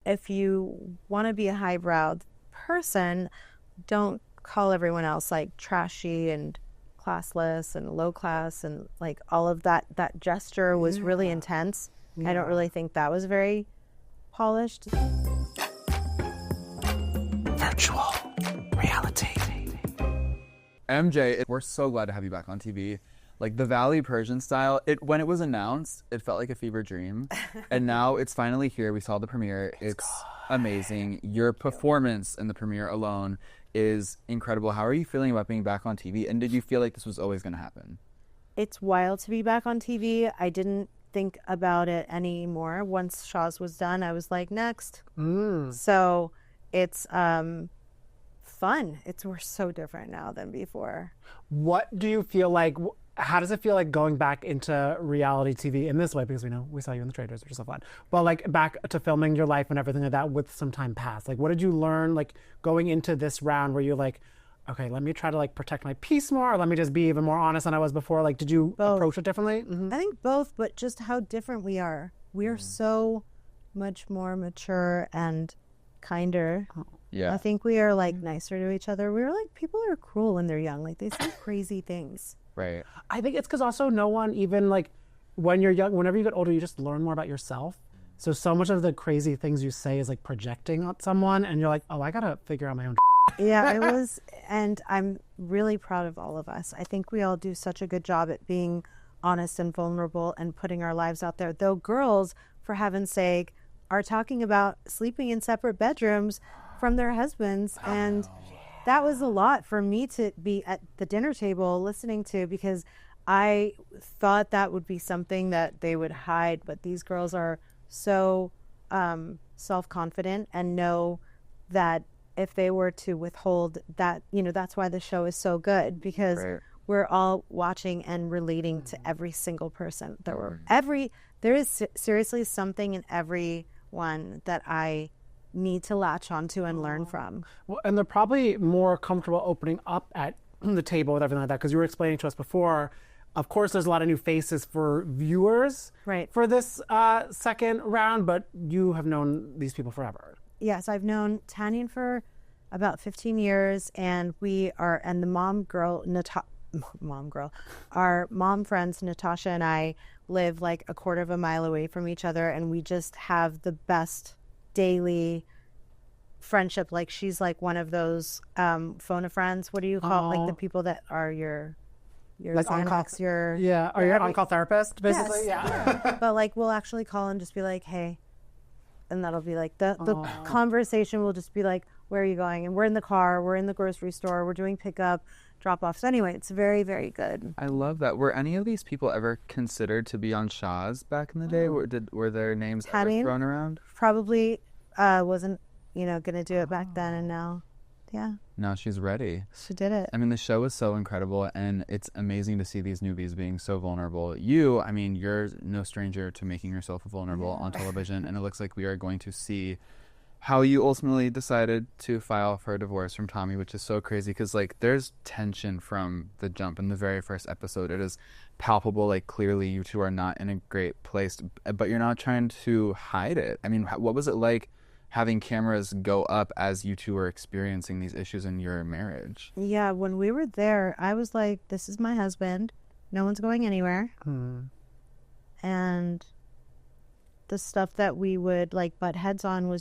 if you want to be a highbrow person, don't call everyone else like trashy and classless and low class and like all of that. That gesture was really intense. I don't really think that was very polished. Virtual reality. MJ, we're so glad to have you back on TV. Like the Valley Persian Style, when it was announced, it felt like a fever dream. And now it's finally here. We saw the premiere. It's amazing. Your performance in the premiere alone is incredible. How are you feeling about being back on TV? And did you feel like this was always going to happen? It's wild to be back on TV. I didn't think about it anymore. Once Shahs was done, I was like, next. So it's fun. We're so different now than before. What do you feel like? How does it feel like going back into reality TV in this way? Because we saw you in the trailers, which is so fun. But like back to filming your life and everything like that with some time passed. Like what did you learn like going into this round where you're like, okay, let me try to like protect my peace more, or let me just be even more honest than I was before? Like did you approach it differently? I think both, but just how different we are. We are so much more mature and kinder. Yeah. I think we are like nicer to each other. We're like, people are cruel when they're young. Like they say crazy things. Right. I think it's because also no one even like when you're young, whenever you get older, you just learn more about yourself. So much of the crazy things you say is like projecting on someone and you're like, oh, I got to figure out my own. Yeah, it was. And I'm really proud of all of us. I think we all do such a good job at being honest and vulnerable and putting our lives out there. Though girls, for heaven's sake, are talking about sleeping in separate bedrooms from their husbands. And that was a lot for me to be at the dinner table listening to, because I thought that would be something that they would hide. But these girls are so self-confident and know that if they were to withhold that, that's why the show is so good, because we're all watching and relating to every single person. There is seriously something in everyone that I need to latch onto and learn from. Well, and they're probably more comfortable opening up at the table with everything like that, because you were explaining to us before, of course there's a lot of new faces for viewers for this second round, but you have known these people forever. Yes, I've known Tanyan for about 15 years, and the our mom friends, Natasha and I, live like a quarter of a mile away from each other, and we just have the best daily friendship. Like she's like one of those phone a friends. What do you call like the people that are your like on-call, or your on-call therapist, basically? Yes. Yeah. But like we'll actually call and just be like, hey, and that'll be like the conversation will just be like, where are you going? And we're in the car, we're in the grocery store, we're doing pickup, drop-offs. Anyway, it's very, very good. I love that. Were any of these people ever considered to be on Shahs back in the day? Were their names ever thrown around? Probably wasn't, going to do it back then, and now, Now she's ready. She did it. I mean, the show is so incredible, and it's amazing to see these newbies being so vulnerable. You're no stranger to making yourself vulnerable on television, and it looks like we are going to see how you ultimately decided to file for a divorce from Tommy, which is so crazy because, like, there's tension from the jump in the very first episode. It is palpable, like, clearly you two are not in a great place, but you're not trying to hide it. I mean, what was it like having cameras go up as you two were experiencing these issues in your marriage? Yeah, when we were there, I was like, this is my husband. No one's going anywhere. And the stuff that we would like butt heads on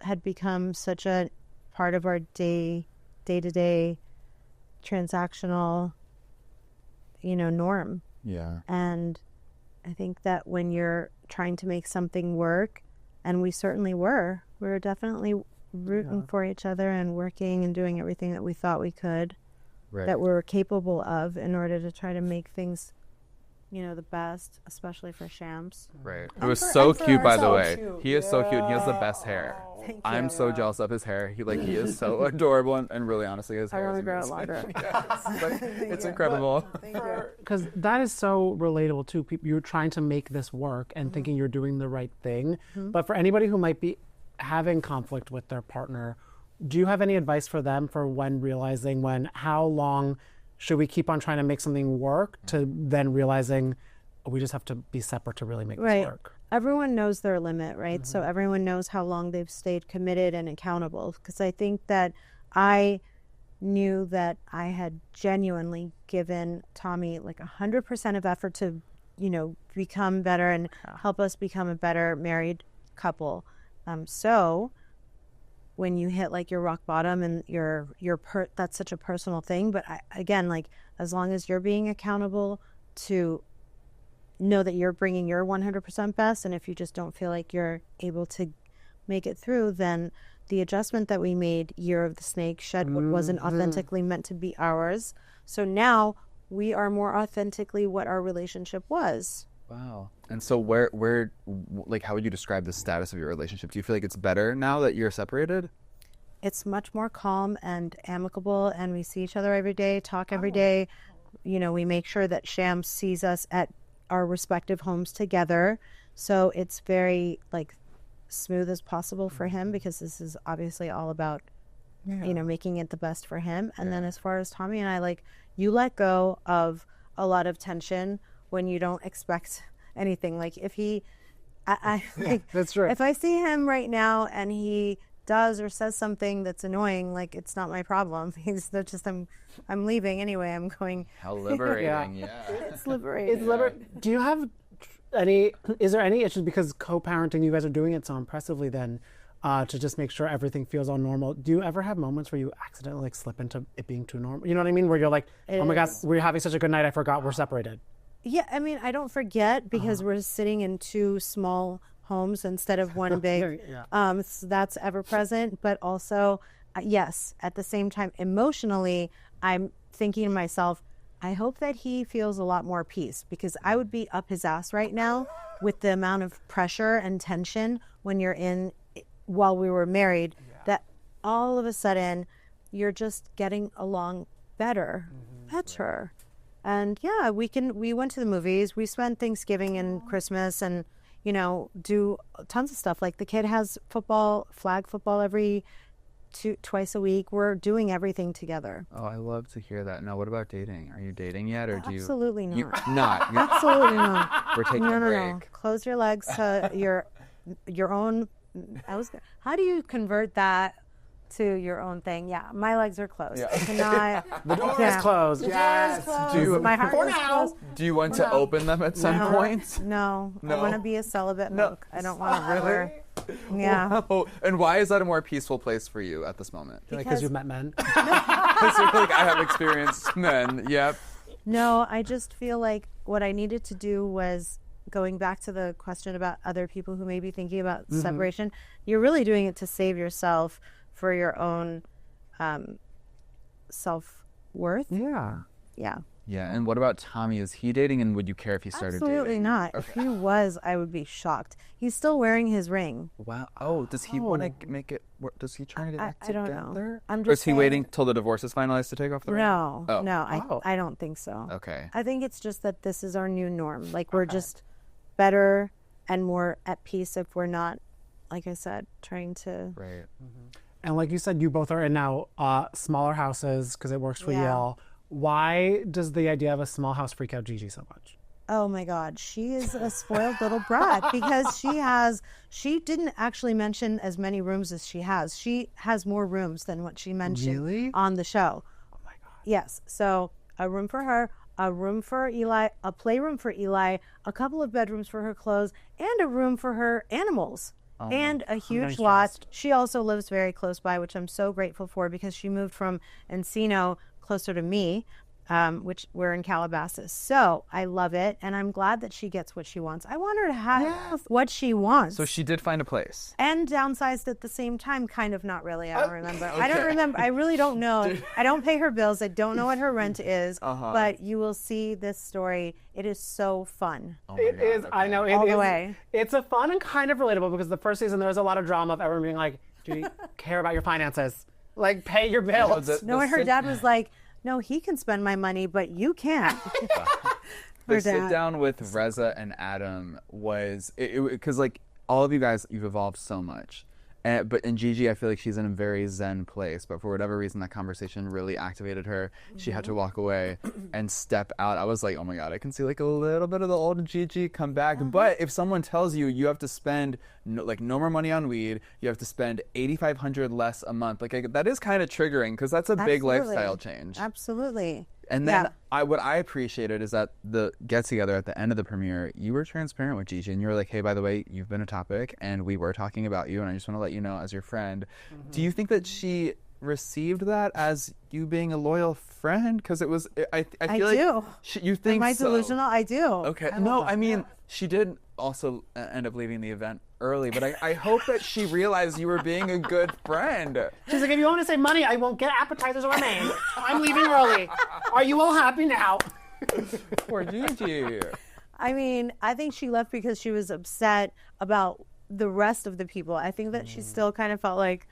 had become such a part of our day-to-day transactional, norm. Yeah. And I think that when you're trying to make something work, and we certainly were definitely rooting for each other and working and doing everything that we thought we could, that we were capable of in order to try to make things the best, especially for Shams. Right. It was so cute, by the way. Cute. He is so cute. He has the best hair. Thank you. I'm so jealous of his hair. He is so adorable, and really, honestly, his hair I want to is grow it amazing. longer. It's incredible. Thank you. Because that is so relatable too. People, you're trying to make this work and thinking you're doing the right thing. But for anybody who might be having conflict with their partner, do you have any advice for them for how long should we keep on trying to make something work to then realizing we just have to be separate to really make this work? everyone knows their limit, right? So everyone knows how long they've stayed committed and accountable. Because I think that I knew that I had genuinely given Tommy like 100% of effort to, you know, become better and help us become a better married couple. So when you hit like your rock bottom and that's such a personal thing. But again, like as long as you're being accountable to know that you're bringing your 100% best, and if you just don't feel like you're able to make it through, then the adjustment that we made, Year of the Snake, shed what wasn't authentically meant to be ours. So now we are more authentically what our relationship was. Wow. And so where like how would you describe the status of your relationship? Do you feel like it's better now that you're separated? It's much more calm and amicable, and we see each other every day, talk every day. You know, we make sure that Shams sees us at our respective homes together. So it's very like smooth as possible for him, because this is obviously all about, you know, making it the best for him. And then as far as Tommy and I, like, you let go of a lot of tension when you don't expect anything. Like if he, like, that's right. If I see him right now and he does or says something that's annoying, like it's not my problem. That's just I'm leaving anyway. I'm going. How liberating! Yeah. It's liberating. Do you have is there any issues, because co-parenting, you guys are doing it so impressively then, to just make sure everything feels all normal? Do you ever have moments where you accidentally like slip into it being too normal? You know what I mean? Where you're like, oh my gosh, we're having such a good night, I forgot we're separated. Yeah, I mean, I don't forget, because we're sitting in two small homes instead of one big. So that's ever present. But also, yes, at the same time, emotionally, I'm thinking to myself, I hope that he feels a lot more peace, because I would be up his ass right now with the amount of pressure and tension when you're in, while we were married, that all of a sudden you're just getting along better. And yeah, we went to the movies, we spent Thanksgiving and Christmas, and you know, do tons of stuff. Like the kid has flag football twice a week. We're doing everything together. Oh, I love to hear that. Now, what about dating? Are you dating yet, or do you? Absolutely not. Not. Absolutely not. We're taking a break. No. Close your legs to your own. How do you convert that to your own thing? Yeah, my legs are closed. I cannot. The door is closed. The door is closed. My heart is closed. Do you want to open them at some point? No. I want to be a celibate monk. I don't want to ever. Yeah. Wow. And why is that a more peaceful place for you at this moment? Because you've met men? Because you feel like I have experienced men. Yep. No, I just feel like what I needed to do was, going back to the question about other people who may be thinking about separation, you're really doing it to save yourself for your own self-worth. Yeah. Yeah, and what about Tommy? Is he dating, and would you care if he started Absolutely dating? not. If he was, I would be shocked. He's still wearing his ring. Wow. Oh, does he want to make it work? Does he try to get back I don't together? know. I'm Or just is he waiting till the divorce is finalized to take off the ring? No, Oh. no, I don't think so. Okay. I think it's just that this is our new norm. Like, we're just better and more at peace if we're not, like I said, trying to... Right. And like you said, you both are in now smaller houses because it works for Yeah. y'all. Why does the idea of a small house freak out Gigi so much? Oh my God, she is a spoiled little brat, because she didn't actually mention as many rooms as she has. She has more rooms than what she mentioned on the show. Oh my God. Yes. So a room for her, a room for Eli, a playroom for Eli, a couple of bedrooms for her clothes, and a room for her animals. And a huge lot. She also lives very close by, which I'm so grateful for, because she moved from Encino closer to me, which we're in Calabasas. So I love it, and I'm glad that she gets what she wants. I want her to have what she wants. So she did find a place. And downsized at the same time, kind of, not really. I don't remember. I don't remember. I really don't know. I don't pay her bills. I don't know what her rent is. But you will see this story. It is so fun. Oh It is. I know. It All the is. way. It's a fun and kind of relatable, because the first season there was a lot of drama of everyone being like, "Do you care about your finances? Like, pay your bills." No, and her dad was like, "No, he can spend my money, but you can't." The sit down with Reza and Adam was because like all of you guys, you've evolved so much, But in Gigi, I feel like she's in a very zen place. But for whatever reason, that conversation really activated her. She had to walk away and step out. I was like, oh my God, I can see like a little bit of the old Gigi come back. But if someone tells you you have to spend no more money on weed, you have to spend $8,500 less a month, like that is kind of triggering because that's a big lifestyle change. Absolutely. And then what I appreciated is that the get together at the end of the premiere, you were transparent with Gigi and you were like, hey, by the way, you've been a topic and we were talking about you and I just want to let you know as your friend. Do you think that she received that as you being a loyal friend? Because it was, I feel like do. You think Am I so. delusional? I do. Okay. No, I mean, she did also end up leaving the event early, but I hope that she realized you were being a good friend. She's like, if you want to save money, I won't get appetizers or main. I'm leaving early. Are you all happy now? Poor Gigi. I mean, I think she left because she was upset about the rest of the people. I think that she still kind of felt like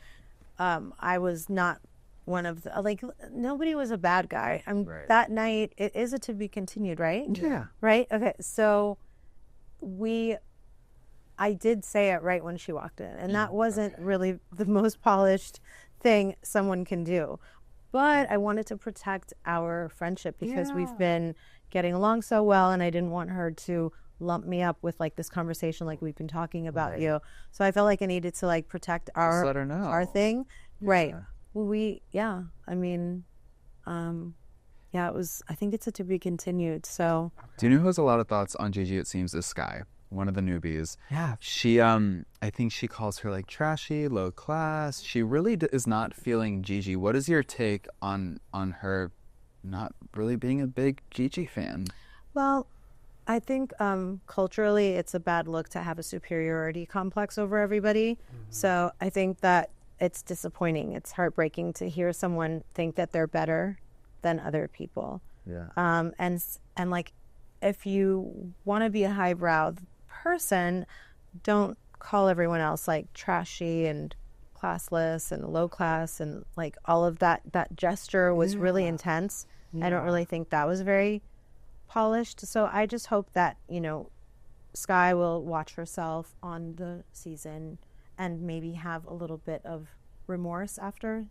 I was not one of the, like, nobody was a bad guy. That night, it is a to be continued, right? Yeah. Right? Okay, so I did say it right when she walked in, and that wasn't really the most polished thing someone can do. But I wanted to protect our friendship because we've been getting along so well, and I didn't want her to lump me up with like this conversation like we've been talking about you. So I felt like I needed to like protect Just let her know. our thing. Right. I mean, it was, I think it's a to be continued. So do you know who has a lot of thoughts on Gigi, it seems, is Sky, one of the newbies. Yeah. She, I think she calls her like trashy, low class. She really is not feeling Gigi. What is your take on her not really being a big Gigi fan? Well, I think culturally it's a bad look to have a superiority complex over everybody. So I think that it's disappointing. It's heartbreaking to hear someone think that they're better than other people. Yeah. And like, if you want to be a highbrow person, don't call everyone else like trashy and classless and low class and like all of that. That gesture was really intense. I don't really think that was very polished. So I just hope that, Sky will watch herself on the season and maybe have a little bit of remorse after.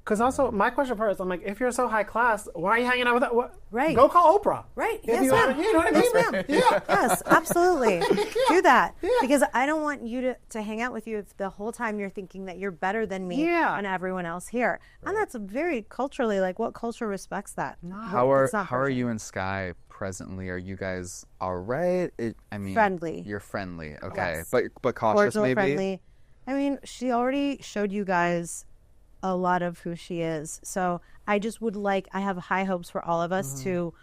Because also, my question for her is, I'm like, if you're so high class, why are you hanging out with that? Right. Go call Oprah. Right. If you know what I mean? Yes, ma'am. Yeah. Yes, absolutely. Do that. Because I don't want you to hang out with you if the whole time you're thinking that you're better than me and everyone else here. And that's a very culturally, like, what culture respects that? How are you and Sky presently? Are you guys all right? Friendly. You're friendly, okay. Yes. But cautious, Cordial, maybe? friendly. I mean, she already showed you guys a lot of who she is. So I just would I have high hopes for all of us to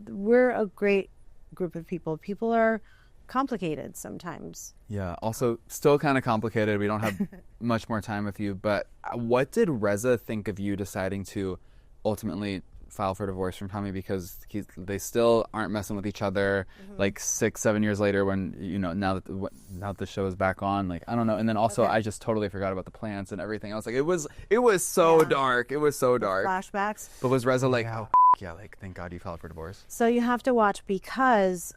we're a great group of people. People are complicated sometimes. Yeah, also still kind of complicated. We don't have much more time with you, but what did Reza think of you deciding to ultimately file for divorce from Tommy, because they still aren't messing with each other like 6-7 years later when now that the show is back on, like I don't know. And then also I just totally forgot about the plants and everything else. Like it was so dark. It was so dark. Flashbacks. But was Reza like, oh yeah, like thank God you filed for divorce? So you have to watch because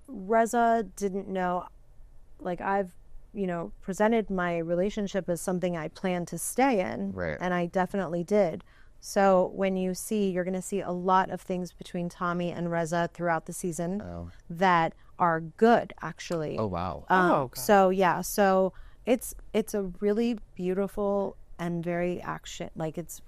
Reza didn't know, like I've presented my relationship as something I planned to stay in, right? And I definitely did. So when you're going to see a lot of things between Tommy and Reza throughout the season that are good, actually. Oh, wow. Okay. So it's a really beautiful and very action, like it's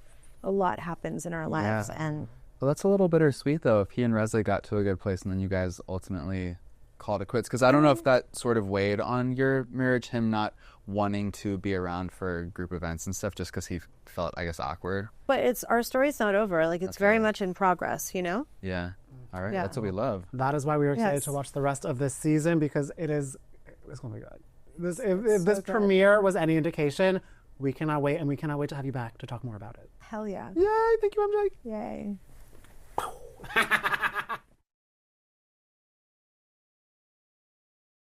a lot happens in our lives. And well, that's a little bittersweet though, if he and Reza got to a good place and then you guys ultimately called it quits, because I don't know if that sort of weighed on your marriage, him not wanting to be around for group events and stuff just because he felt, I guess, awkward. But our story's not over. Like it's very much in progress, Yeah. All right. Yeah. That's what we love. That is why we were excited to watch the rest of this season, because it's going to be good. If this premiere was any indication, we cannot wait, and we cannot wait to have you back to talk more about it. Hell yeah. Yay. Thank you, MJ. Yay.